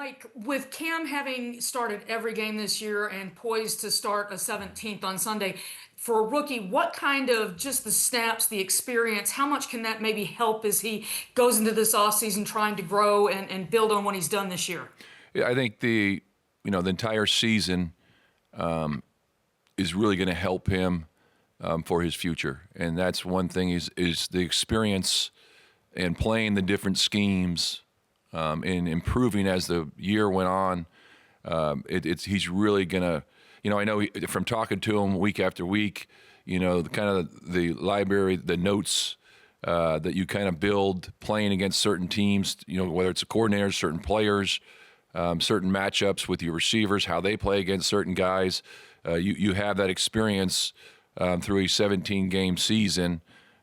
Mike, with Cam having started every game this year and poised to start a 17th on Sunday, for a rookie, what kind of just the snaps, the experience, how much can that maybe help as he goes into this offseason trying to grow and build on what he's done this year? Yeah, I think the entire season is really going to help him for his future, and that's one thing is the experience and playing the different schemes and improving as the year went on. He's really going to, I know from talking to him week after week, the kind of the library, the notes that you kind of build playing against certain teams, whether it's the coordinators, certain players, certain matchups with your receivers, how they play against certain guys. You have that experience through a 17-game season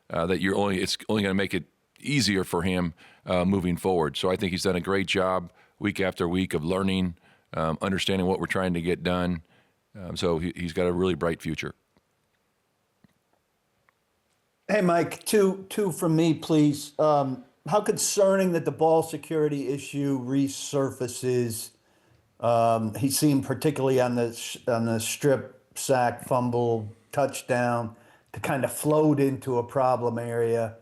that it's only going to make it easier for him moving forward. So I think he's done a great job week after week of learning, understanding what we're trying to get done. So he's got a really bright future. Hey, Mike, two from me, please. How concerning that the ball security issue resurfaces. He seemed particularly on the strip sack, fumble, touchdown to kind of float into a problem area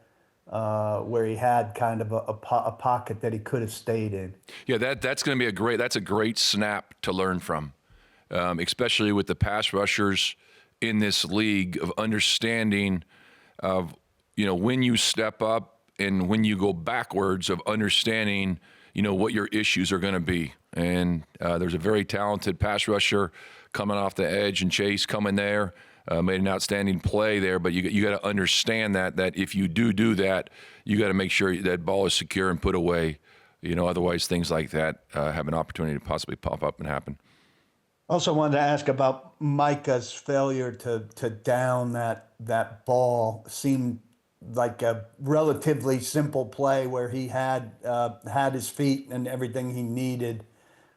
where he had kind of a pocket that he could have stayed in. Yeah, that's going to be a great snap to learn from, especially with the pass rushers in this league of understanding of when you step up and when you go backwards of understanding what your issues are going to be. And there's a very talented pass rusher coming off the edge, and Chase coming there. Made an outstanding play there, but you got to understand that if you do that, you got to make sure that ball is secure and put away. Otherwise things like that have an opportunity to possibly pop up and happen. Also wanted to ask about Micah's failure to down that ball. Seemed like a relatively simple play where he had his feet and everything he needed.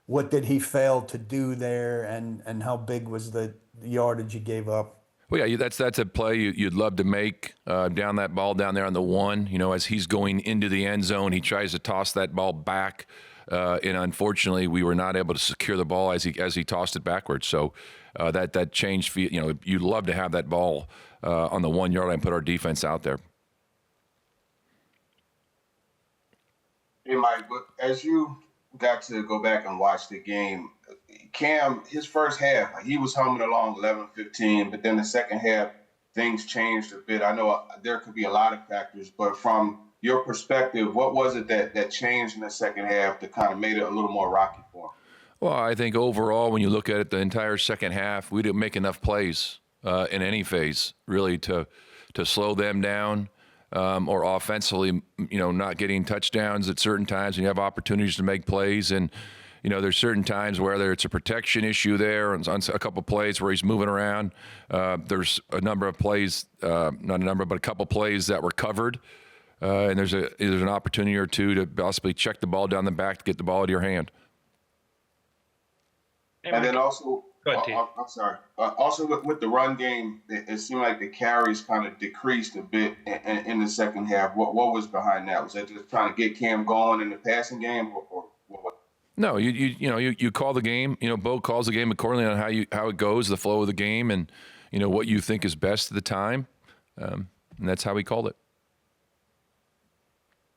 What did he fail to do there, and how big was the yardage he gave up? Well, yeah, that's a play you'd love to make, down that ball down there on the 1. As he's going into the end zone, he tries to toss that ball back, and unfortunately, we were not able to secure the ball as he tossed it backwards. So that changed. You'd love to have that ball on the 1 yard line and put our defense out there. Hey, Mike, as you got to go back and watch the game, Cam, his first half, he was humming along 11-15, but then the second half, things changed a bit. I know there could be a lot of factors, but from your perspective, what was it that changed in the second half that kind of made it a little more rocky for him? Well, I think overall, when you look at it, the entire second half, we didn't make enough plays in any phase, really, to slow them down. Or offensively, not getting touchdowns at certain times, and you have opportunities to make plays. And, there's certain times whether it's a protection issue there, on a couple of plays where he's moving around. There's a number of plays, not a number, but a couple plays that were covered. And there's an opportunity or two to possibly check the ball down the back to get the ball out of your hand. And then also, I'm sorry. Also, with the run game, it seemed like the carries kind of decreased a bit in the second half. What was behind that? Was that just trying to get Cam going in the passing game, or what? No, you call the game. Bo calls the game accordingly on how it goes, the flow of the game, and what you think is best at the time, and that's how we called it.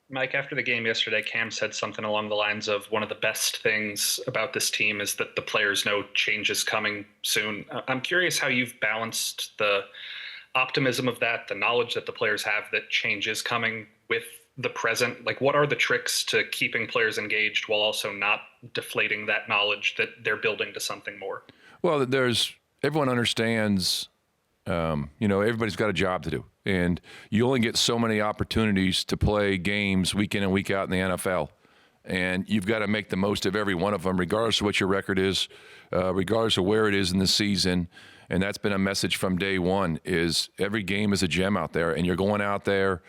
Mike, after the game yesterday, Cam said something along the lines of one of the best things about this team is that the players know change is coming soon. I'm curious how you've balanced the optimism of that, the knowledge that the players have that change is coming with the present. Like, what are the tricks to keeping players engaged while also not deflating that knowledge that they're building to something more? Well, everyone understands, everybody's got a job to do. And you only get so many opportunities to play games week in and week out in the NFL. And you've got to make the most of every one of them, regardless of what your record is, regardless of where it is in the season. And that's been a message from day one, is every game is a gem out there. And you're going out there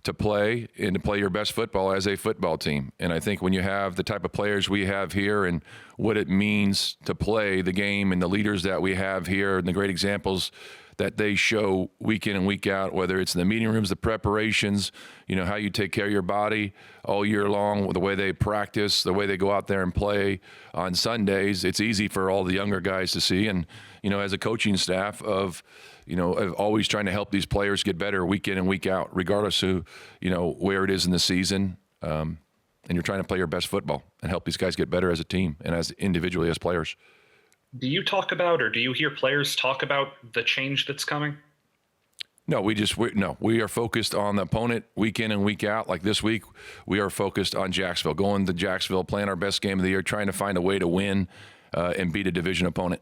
to play and to play your best football as a football team. And I think when you have the type of players we have here and what it means to play the game and the leaders that we have here and the great examples that they show week in and week out, whether it's in the meeting rooms, the preparations, how you take care of your body all year long, the way they practice, the way they go out there and play on Sundays. It's easy for all the younger guys to see. And, as a coaching staff of always trying to help these players get better week in and week out, regardless of, where it is in the season. And you're trying to play your best football and help these guys get better as a team and as individually as players. Do you talk about, or do you hear players talk about the change that's coming? No, we are focused on the opponent week in and week out. Like this week, we are focused on Jacksonville, going to Jacksonville, playing our best game of the year, trying to find a way to win and beat a division opponent.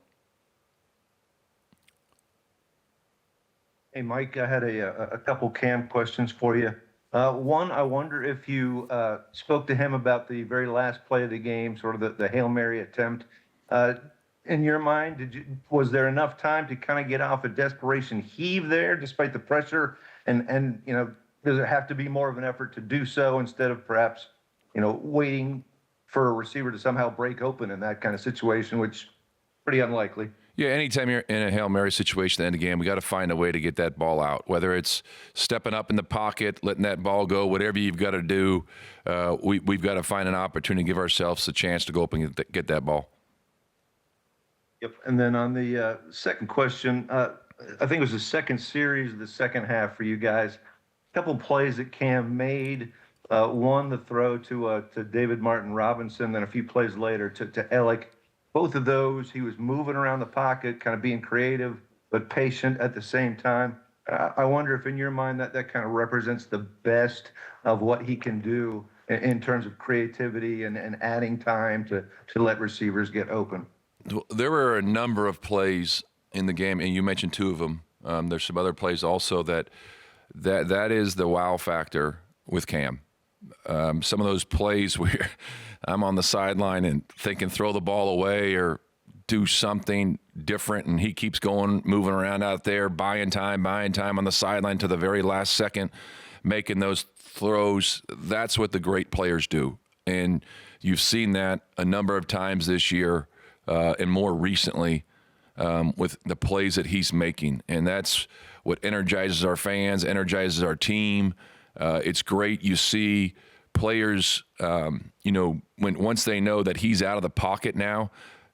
Hey, Mike, I had a couple Cam questions for you. One, I wonder if you spoke to him about the very last play of the game, sort of the Hail Mary attempt. In your mind, was there enough time to kind of get off a desperation heave there, despite the pressure? And does it have to be more of an effort to do so instead of perhaps, waiting for a receiver to somehow break open in that kind of situation, which is pretty unlikely? Yeah, anytime you're in a Hail Mary situation at the end of the game, we got to find a way to get that ball out, whether it's stepping up in the pocket, letting that ball go, whatever you've got to do. We've got to find an opportunity to give ourselves a chance to go up and get that ball. Yep. And then on the second question, I think it was the second series of the second half for you guys. A couple of plays that Cam made. One, the throw to David Martin Robinson, then a few plays later to Ellick. Both of those, he was moving around the pocket, kind of being creative, but patient at the same time. I wonder if in your mind that kind of represents the best of what he can do in terms of creativity and adding time to let receivers get open. There were a number of plays in the game, and you mentioned two of them. There's some other plays also that is the wow factor with Cam. Some of those plays where I'm on the sideline and thinking throw the ball away or do something different, and he keeps going, moving around out there, buying time on the sideline to the very last second, making those throws. That's what the great players do, and you've seen that a number of times this year. And more recently with the plays that he's making. And that's what energizes our fans, energizes our team. It's great. You see players, once they know that he's out of the pocket now,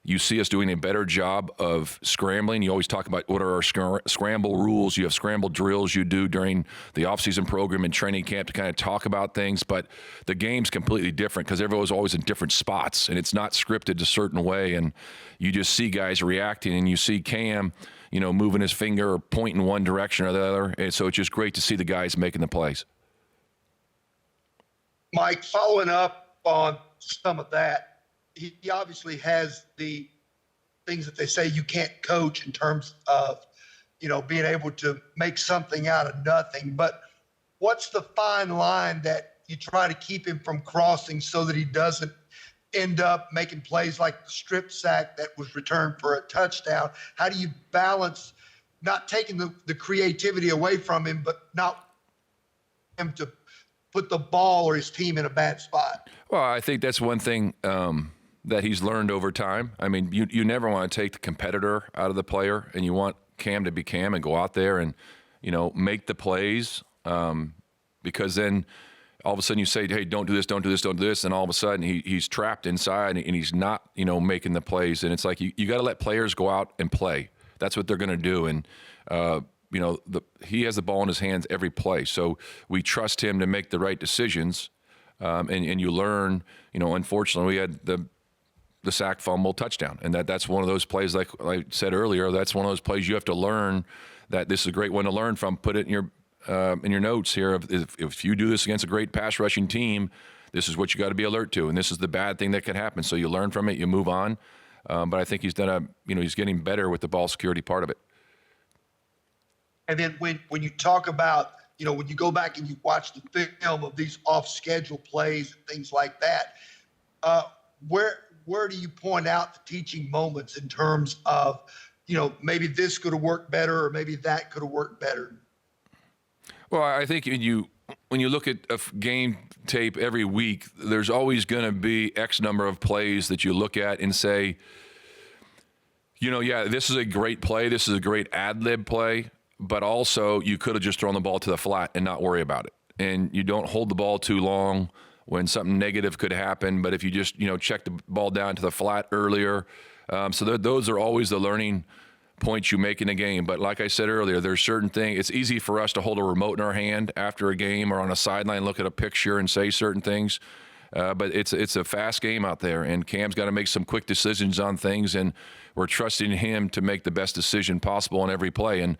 you see us doing a better job of scrambling. You always talk about what are our scramble rules. You have scramble drills you do during the offseason program and training camp to kind of talk about things. But the game's completely different because everyone's always in different spots, and it's not scripted a certain way. And you just see guys reacting, and you see Cam, moving his finger or pointing one direction or the other. And so it's just great to see the guys making the plays. Mike, following up on some of that, he obviously has the things that they say you can't coach in terms of, being able to make something out of nothing. But what's the fine line that you try to keep him from crossing so that he doesn't end up making plays like the strip sack that was returned for a touchdown? How do you balance not taking the creativity away from him, but not him to put the ball or his team in a bad spot? Well, I think that's one thing that he's learned over time. I mean, you never want to take the competitor out of the player, and you want Cam to be Cam and go out there and, make the plays because then all of a sudden you say, hey, don't do this, don't do this, don't do this, and all of a sudden he's trapped inside and he's not, making the plays. And it's like you got to let players go out and play. That's what they're going to do. And, he has the ball in his hands every play. So we trust him to make the right decisions. And you learn, unfortunately, we had the sack, fumble, touchdown. And that's one of those plays, like I said earlier, that's one of those plays you have to learn that this is a great one to learn from. Put it in your notes here. If you do this against a great pass rushing team, this is what you got to be alert to. And this is the bad thing that can happen. So you learn from it, you move on. But I think he's done he's getting better with the ball security part of it. And then when you talk about, when you go back and you watch the film of these off-schedule plays and things like that, where do you point out the teaching moments in terms of, maybe this could have worked better or maybe that could have worked better? Well, I think when you look at a game tape every week, there's always going to be X number of plays that you look at and say, this is a great play. This is a great ad-lib play. but also you could have just thrown the ball to the flat and not worry about it. And you don't hold the ball too long when something negative could happen. But if you just, check the ball down to the flat earlier. Those are always the learning points you make in a game. But like I said earlier, there's certain things. It's easy for us to hold a remote in our hand after a game or on a sideline, look at a picture and say certain things. But it's a fast game out there, and Cam's got to make some quick decisions on things, and we're trusting him to make the best decision possible on every play. And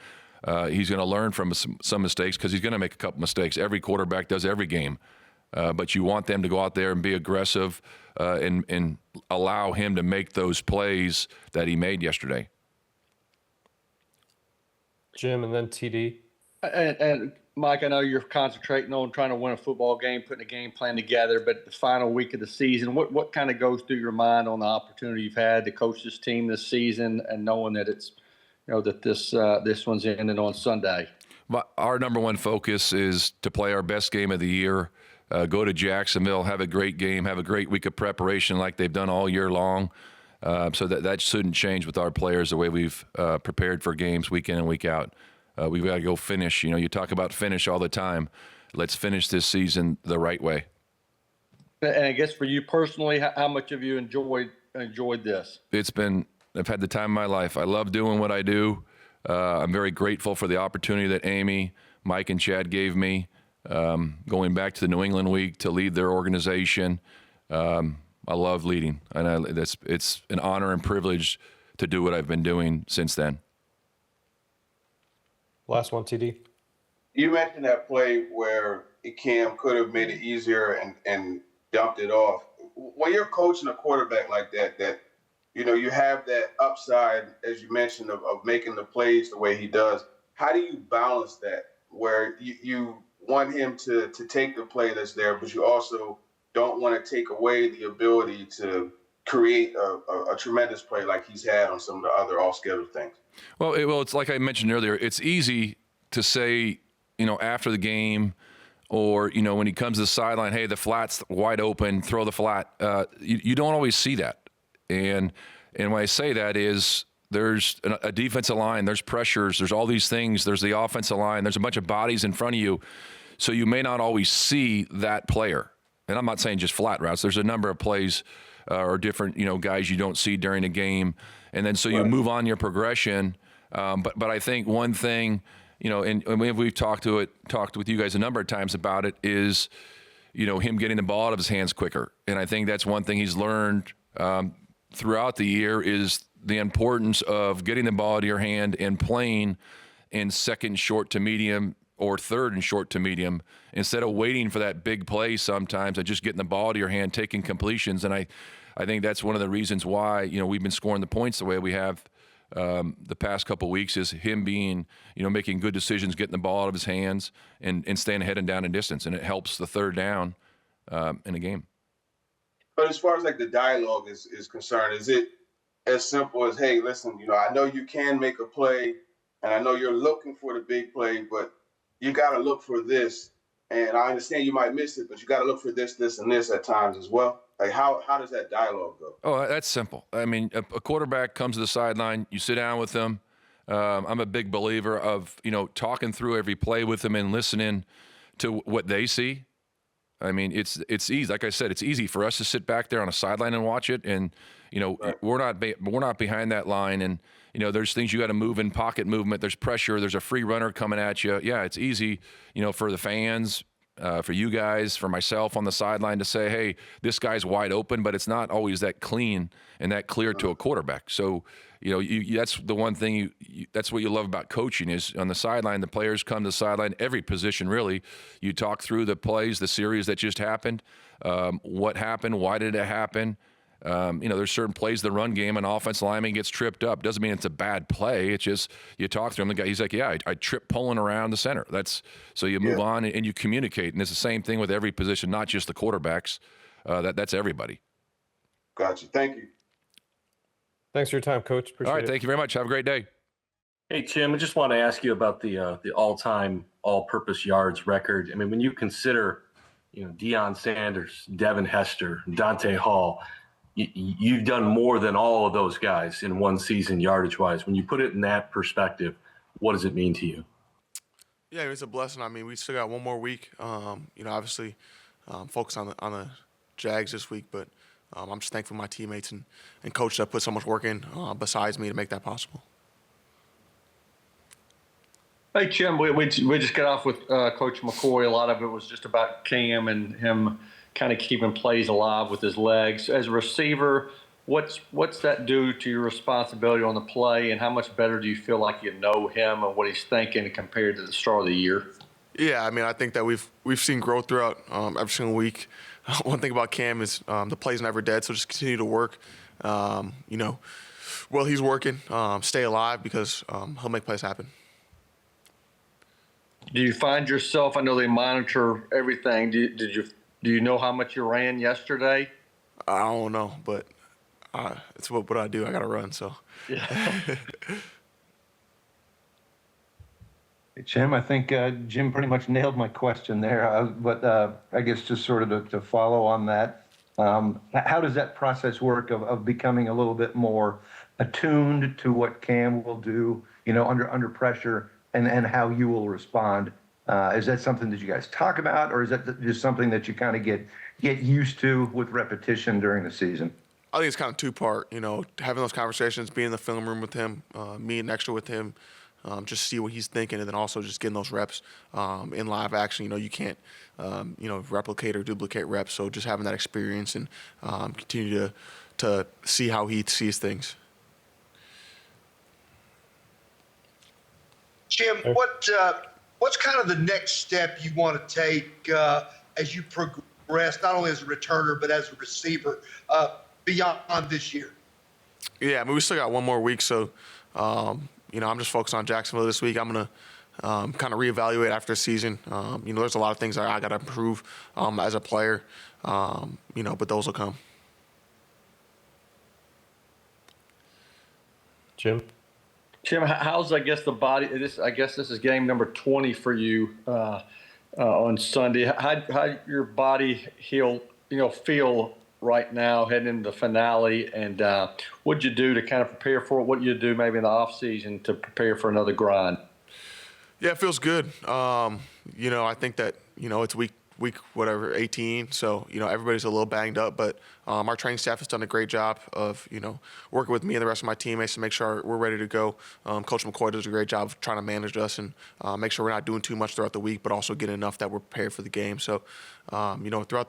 he's going to learn from some mistakes because he's going to make a couple mistakes. Every quarterback does every game. But you want them to go out there and be aggressive and allow him to make those plays that he made yesterday. Jim, and then TD. And Mike, I know you're concentrating on trying to win a football game, putting a game plan together, but the final week of the season, what kind of goes through your mind on the opportunity you've had to coach this team this season and knowing that it's, that this one's ending on Sunday? Our number one focus is to play our best game of the year, go to Jacksonville, have a great game, have a great week of preparation like they've done all year long. So that shouldn't change with our players, the way we've prepared for games week in and week out. We've got to go finish. You talk about finish all the time. Let's finish this season the right way. And I guess for you personally, how much have you enjoyed this? I've had the time of my life. I love doing what I do. I'm very grateful for the opportunity that Amy, Mike, and Chad gave me, going back to the New England week to lead their organization. I love leading, and it's an honor and privilege to do what I've been doing since then. Last one, TD. You mentioned that play where Cam could have made it easier and dumped it off. When you're coaching a quarterback like that you have that upside, as you mentioned, of making the plays the way he does. How do you balance that where you want him to take the play that's there, but you also don't want to take away the ability to create a tremendous play like he's had on some of the other off-schedule things? Well, it's like I mentioned earlier. It's easy to say, after the game, or when he comes to the sideline, hey, the flat's wide open, throw the flat. You don't always see that, and when I say that is there's a defensive line, there's pressures, there's all these things, there's the offensive line, there's a bunch of bodies in front of you, so you may not always see that player. And I'm not saying just flat routes. There's a number of plays or different, guys you don't see during a game. And then so you move on your progression. But I think one thing, and we've talked with you guys a number of times about it, is, him getting the ball out of his hands quicker. And I think that's one thing he's learned throughout the year is the importance of getting the ball out of your hand and playing in second short to medium or third and short to medium, instead of waiting for that big play sometimes and just getting the ball to your hand, taking completions. And I think that's one of the reasons why, we've been scoring the points the way we have the past couple of weeks, is him being, making good decisions, getting the ball out of his hands and staying ahead and down in distance. And it helps the third down in a game. But as far as like the dialogue is concerned, is it as simple as, hey, listen, I know you can make a play and I know you're looking for the big play, but you got to look for this, and I understand you might miss it, but you got to look for this, this, and this at times as well. Like, how does that dialogue go? Oh, that's simple. I mean, a quarterback comes to the sideline, you sit down with them. I'm a big believer of, talking through every play with them and listening to what they see. I mean, it's easy. Like I said, it's easy for us to sit back there on a sideline and watch it, and right. we're not behind that line, and there's things you got to move in pocket movement. There's pressure. There's a free runner coming at you. Yeah, it's easy, for the fans, for you guys, for myself on the sideline to say, hey, this guy's wide open, but it's not always that clean and that clear to a quarterback. So, that's the one thing that's what you love about coaching is on the sideline, the players come to the sideline, every position really. You talk through the plays, the series that just happened, what happened, why did it happen? There's certain plays, the run game, an offensive lineman gets tripped up. Doesn't mean it's a bad play. It's just you talk to him. The guy, he's like, yeah, I tripped pulling around the center. So you move on and you communicate. And it's the same thing with every position, not just the quarterbacks. That's everybody. Gotcha. Thank you. Thanks for your time, Coach. Appreciate it. All right, thank you very much. Have a great day. Hey, Chim, I just want to ask you about the all-time all-purpose yards record. I mean, when you consider, Deion Sanders, Devin Hester, Dante Hall, you've done more than all of those guys in one season yardage-wise. When you put it in that perspective, what does it mean to you? Yeah, it's a blessing. I mean, we still got one more week. Obviously, focus on the Jags this week, but I'm just thankful for my teammates and coach that put so much work in besides me to make that possible. Hey, Chim, we just got off with Coach McCoy. A lot of it was just about Cam and him kind of keeping plays alive with his legs. As a receiver, what's that do to your responsibility on the play, and how much better do you feel like you know him and what he's thinking compared to the start of the year? Yeah, I mean, I think that we've seen growth throughout every single week. One thing about Cam is the play's never dead, so just continue to work. While he's working, stay alive because he'll make plays happen. Do you find yourself? I know they monitor everything. Do you know how much you ran yesterday? I don't know, but it's what I do. I got to run, so. Yeah. Hey, Chim, I think Jim pretty much nailed my question there. But I guess just sort of to follow on that, how does that process work of becoming a little bit more attuned to what Cam will do, under pressure, and how you will respond? Is that something that you guys talk about, or is that just something that you kind of get used to with repetition during the season? I think it's kind of two-part, having those conversations, being in the film room with him, meeting extra with him, just see what he's thinking, and then also just getting those reps in live action. You can't, replicate or duplicate reps, so just having that experience and continue to see how he sees things. Jim, what's kind of the next step you want to take as you progress, not only as a returner but as a receiver beyond this year? Yeah, I mean, we still got one more week, so I'm just focused on Jacksonville this week. I'm gonna kind of reevaluate after the season. There's a lot of things I got to improve as a player, but those will come. Jim? Jim, how's the body? I guess this is game number 20 for you on Sunday. How your body feel right now heading into the finale, and what'd you do to kind of prepare for it? What you do maybe in the off season to prepare for another grind? Yeah, it feels good. I think that it's week 18, so everybody's a little banged up, but our training staff has done a great job of working with me and the rest of my teammates to make sure we're ready to go. Coach McCoy does a great job of trying to manage us and make sure we're not doing too much throughout the week, but also getting enough that we're prepared for the game. So throughout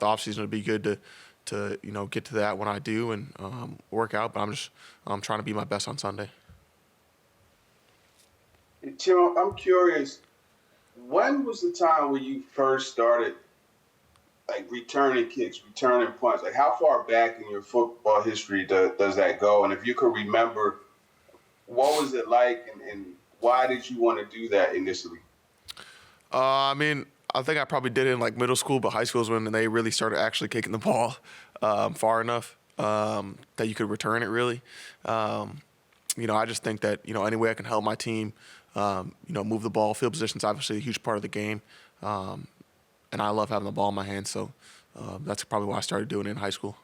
the offseason, it'll be good to get to that when I do and work out, but I'm trying to be my best on Sunday. Tim, I'm curious, when was the time when you first started returning kicks, returning punts? How far back in your football history does that go? And if you could remember, what was it like, and why did you want to do that initially? I think I probably did it in middle school, but high school is when they really started actually kicking the ball far enough that you could return it really. I just think that, any way I can help my team, move the ball. Field position's obviously a huge part of the game. And I love having the ball in my hands, so that's probably why I started doing it in high school.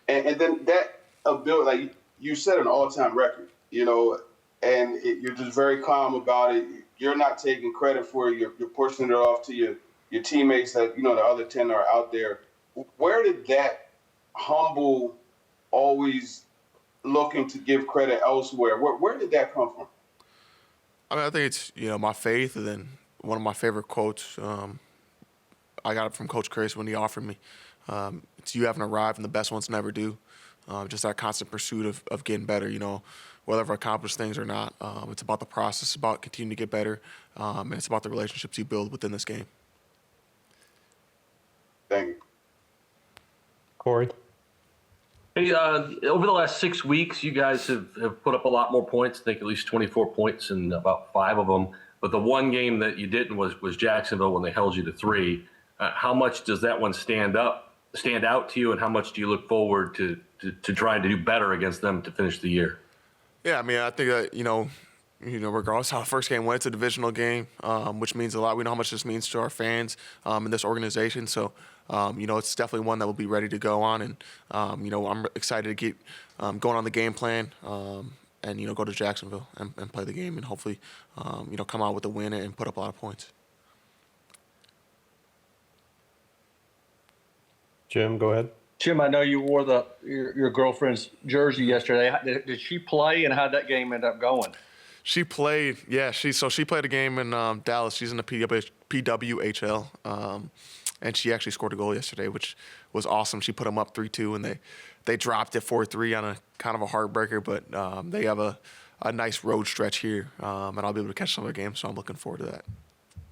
And then that ability, you set an all-time record, and you're just very calm about it. You're not taking credit for it. You're pushing it off to your teammates that, the other 10 are out there. Where did that humble, always looking to give credit elsewhere, where did that come from? I think it's, my faith, and then one of my favorite quotes, I got it from Coach Chris when he offered me. It's you haven't arrived, and the best ones never do. Just that constant pursuit of getting better, whether I've accomplished things or not. It's about the process, it's about continuing to get better, and it's about the relationships you build within this game. Thank you. Corey? Hey, over the last 6 weeks, you guys have put up a lot more points. I think at least 24 points in about 5 of them. But the one game that you didn't was Jacksonville when they held you to 3. How much does that one stand out to you, and how much do you look forward to trying to do better against them to finish the year? Yeah, I think that, regardless how the first game went, it's a divisional game, which means a lot. We know how much this means to our fans and this organization. So, it's definitely one that we'll be ready to go on. And, I'm excited to get going on the game plan and go to Jacksonville and play the game and hopefully come out with a win and put up a lot of points. Jim, go ahead. Jim, I know you wore your girlfriend's jersey yesterday. Did she play, and how'd that game end up going? She played, yeah. She played a game in Dallas. She's in the PWHL, and she actually scored a goal yesterday, which was awesome. She put them up 3-2, and they dropped it 4-3 on a kind of a heartbreaker. But they have a nice road stretch here, and I'll be able to catch some of their games. So I'm looking forward to that.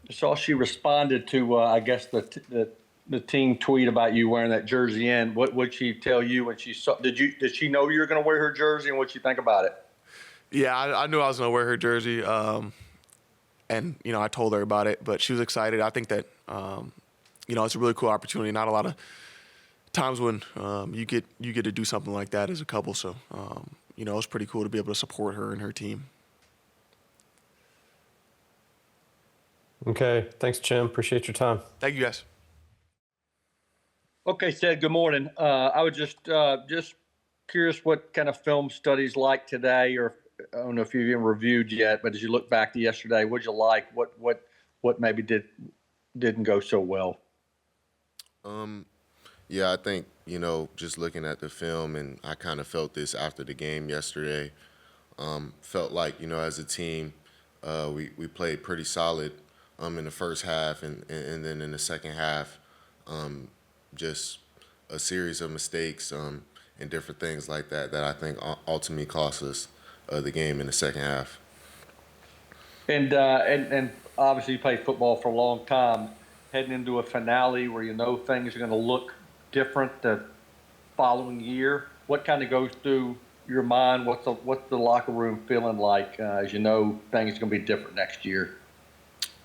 I saw she responded to, I guess the team tweet about you wearing that jersey in. What would she tell you when she saw? Did she know you were going to wear her jersey, and what'd she think about it? Yeah, I knew I was going to wear her jersey, and I told her about it, but she was excited. I think that it's a really cool opportunity. Not a lot of times when you get to do something like that as a couple. So it's pretty cool to be able to support her and her team. Okay, thanks, Jim. Appreciate your time. Thank you, guys. Okay, Sid, good morning. I was just curious what kind of film studies like today, or I don't know if you've even reviewed yet, but as you look back to yesterday, what'd you like? What maybe didn't go so well? Yeah, I think, just looking at the film, and I kind of felt this after the game yesterday, felt like, as a team, we played pretty solid in the first half, and then in the second half, just a series of mistakes and different things like that I think ultimately cost us the game in the second half. And obviously you played football for a long time, heading into a finale where things are going to look different the following year. What kind of goes through your mind? What's the locker room feeling like as things are going to be different next year?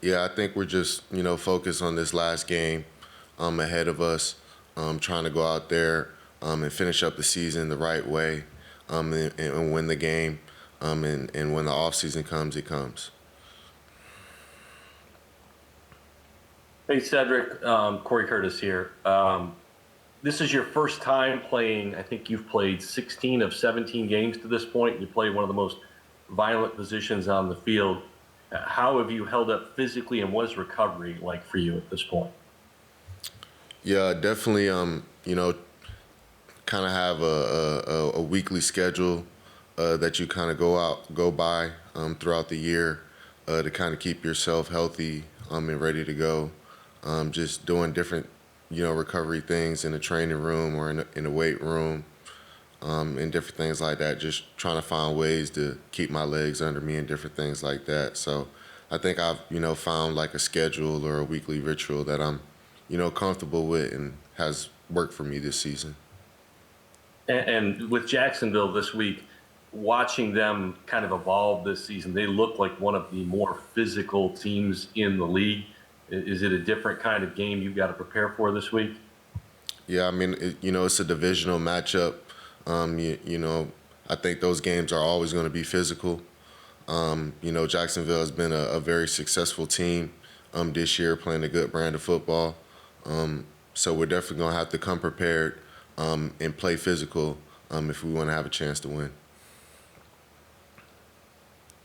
Yeah, I think we're just focused on this last game ahead of us, trying to go out there and finish up the season the right way, and win the game. And when the off season comes, it comes. Hey, Cedric, Corey Curtis here. This is your first time playing. I think you've played 16 of 17 games to this point. You played one of the most violent positions on the field. How have you held up physically, and what is recovery like for you at this point? Yeah, definitely. Kind of have a weekly schedule that you kind of go by throughout the year to kind of keep yourself healthy and ready to go. Just doing different, recovery things in the training room or in the weight room, and different things like that. Just trying to find ways to keep my legs under me and different things like that. So I think I've, found like a schedule or a weekly ritual that I'm, comfortable with and has worked for me this season. And with Jacksonville this week, watching them kind of evolve this season, they look like one of the more physical teams in the league. Is it a different kind of game you've got to prepare for this week? Yeah, I mean, it's a divisional matchup. I think those games are always going to be physical. Jacksonville has been a very successful team this year, playing a good brand of football. So we're definitely going to have to come prepared and play physical if we want to have a chance to win.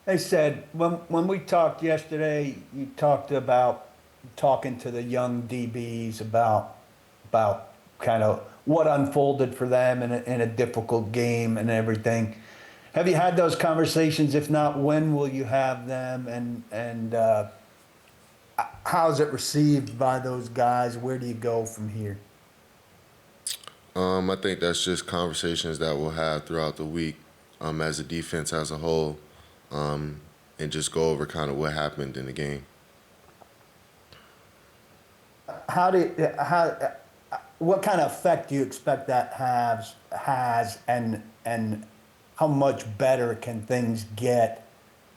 Hey, Sid, when we talked yesterday, you talked about talking to the young DBs about kind of what unfolded for them in a difficult game and everything. Have you had those conversations? If not, when will you have them? And how's it received by those guys? Where do you go from here? I think that's just conversations that we'll have throughout the week as a defense as a whole, and just go over kind of what happened in the game. What kind of effect do you expect that has, and how much better can things get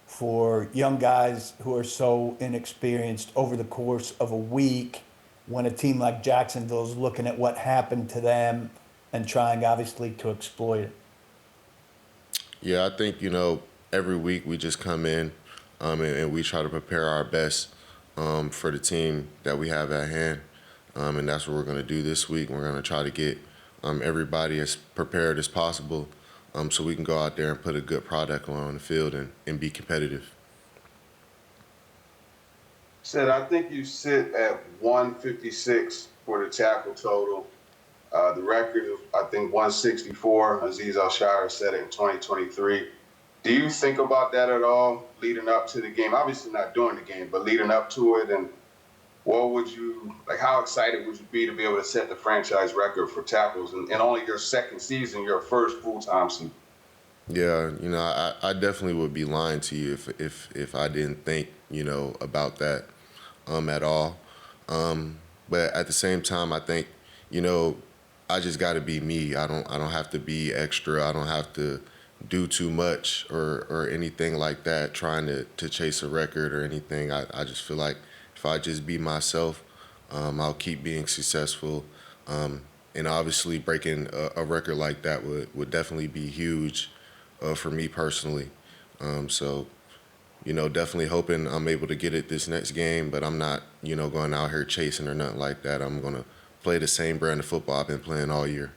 for young guys who are so inexperienced over the course of a week when a team like Jacksonville is looking at what happened to them and trying obviously to exploit it? Yeah, I think, every week we just come in and we try to prepare our best for the team that we have at hand. And that's what we're going to do this week. We're going to try to get everybody as prepared as possible so we can go out there and put a good product on the field and be competitive. Said, I think you sit at 156 for the tackle total. The record of, I think, 164. Aziz Al-Shire set it in 2023. Do you think about that at all leading up to the game? Obviously not during the game, but leading up to it. And what would you, like, how excited would you be to be able to set the franchise record for tackles in only your second season, your first full-time season? Yeah, I definitely would be lying to you if I didn't think, about that at all. But at the same time, I think, I just got to be me. I don't have to be extra. I don't have to do too much or anything like that, trying to chase a record or anything. I just feel like if I just be myself, I'll keep being successful. And obviously breaking a record like that would definitely be huge for me personally. So, definitely hoping I'm able to get it this next game, but I'm not, going out here chasing or nothing like that. I'm going to play the same brand of football I've been playing all year.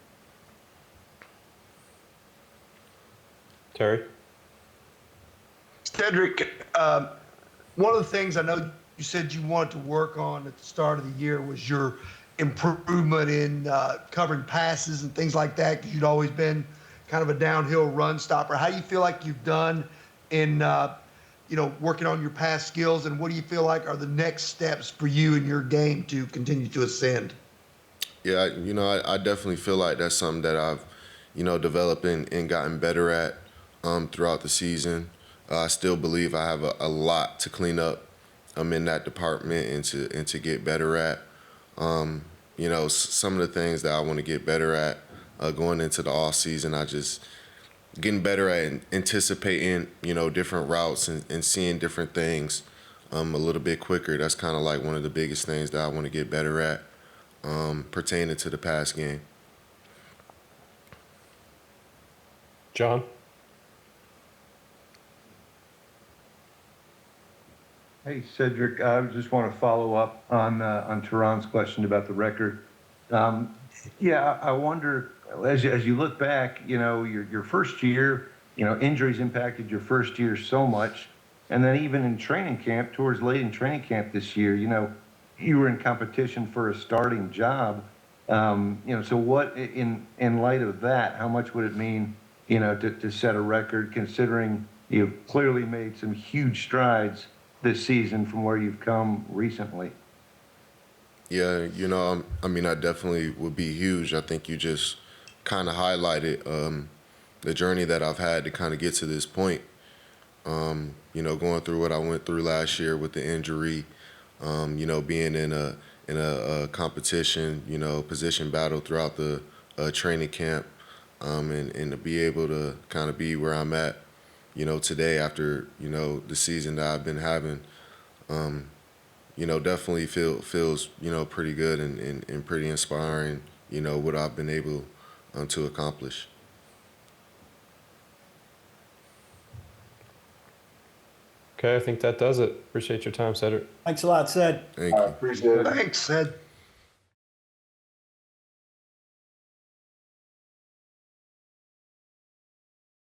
Terry? Cedric, one of the things I know you said you wanted to work on at the start of the year was your improvement in covering passes and things like that, because you'd always been kind of a downhill run stopper. How do you feel like you've done in working on your pass skills, and what do you feel like are the next steps for you in your game to continue to ascend? Yeah, I definitely feel like that's something that I've, developed and gotten better at throughout the season. I still believe I have a lot to clean up in that department and to get better at. Some of the things that I want to get better at going into the off season, I just getting better at anticipating, different routes and seeing different things a little bit quicker. That's kind of like one of the biggest things that I want to get better at pertaining to the pass game. John? Hey, Cedric, I just want to follow up on Teron's question about the record. I wonder, as you look back, your first year, injuries impacted your first year so much. And then even in training camp, towards late in training camp this year, you were in competition for a starting job. So what, in light of that, how much would it mean, to set a record, considering you've clearly made some huge strides this season from where you've come recently? Yeah, I definitely would be huge. I think you just kind of highlighted the journey that I've had to kind of get to this point. Going through what I went through last year with the injury, being in a competition, position battle throughout the training camp, and to be able to kind of be where I'm at, today after, the season that I've been having, definitely feels, pretty good and pretty inspiring, what I've been able to accomplish. Okay, I think that does it. Appreciate your time, Cedric. Thanks a lot, Sid. Thank you. Appreciate it. Thanks, Ed.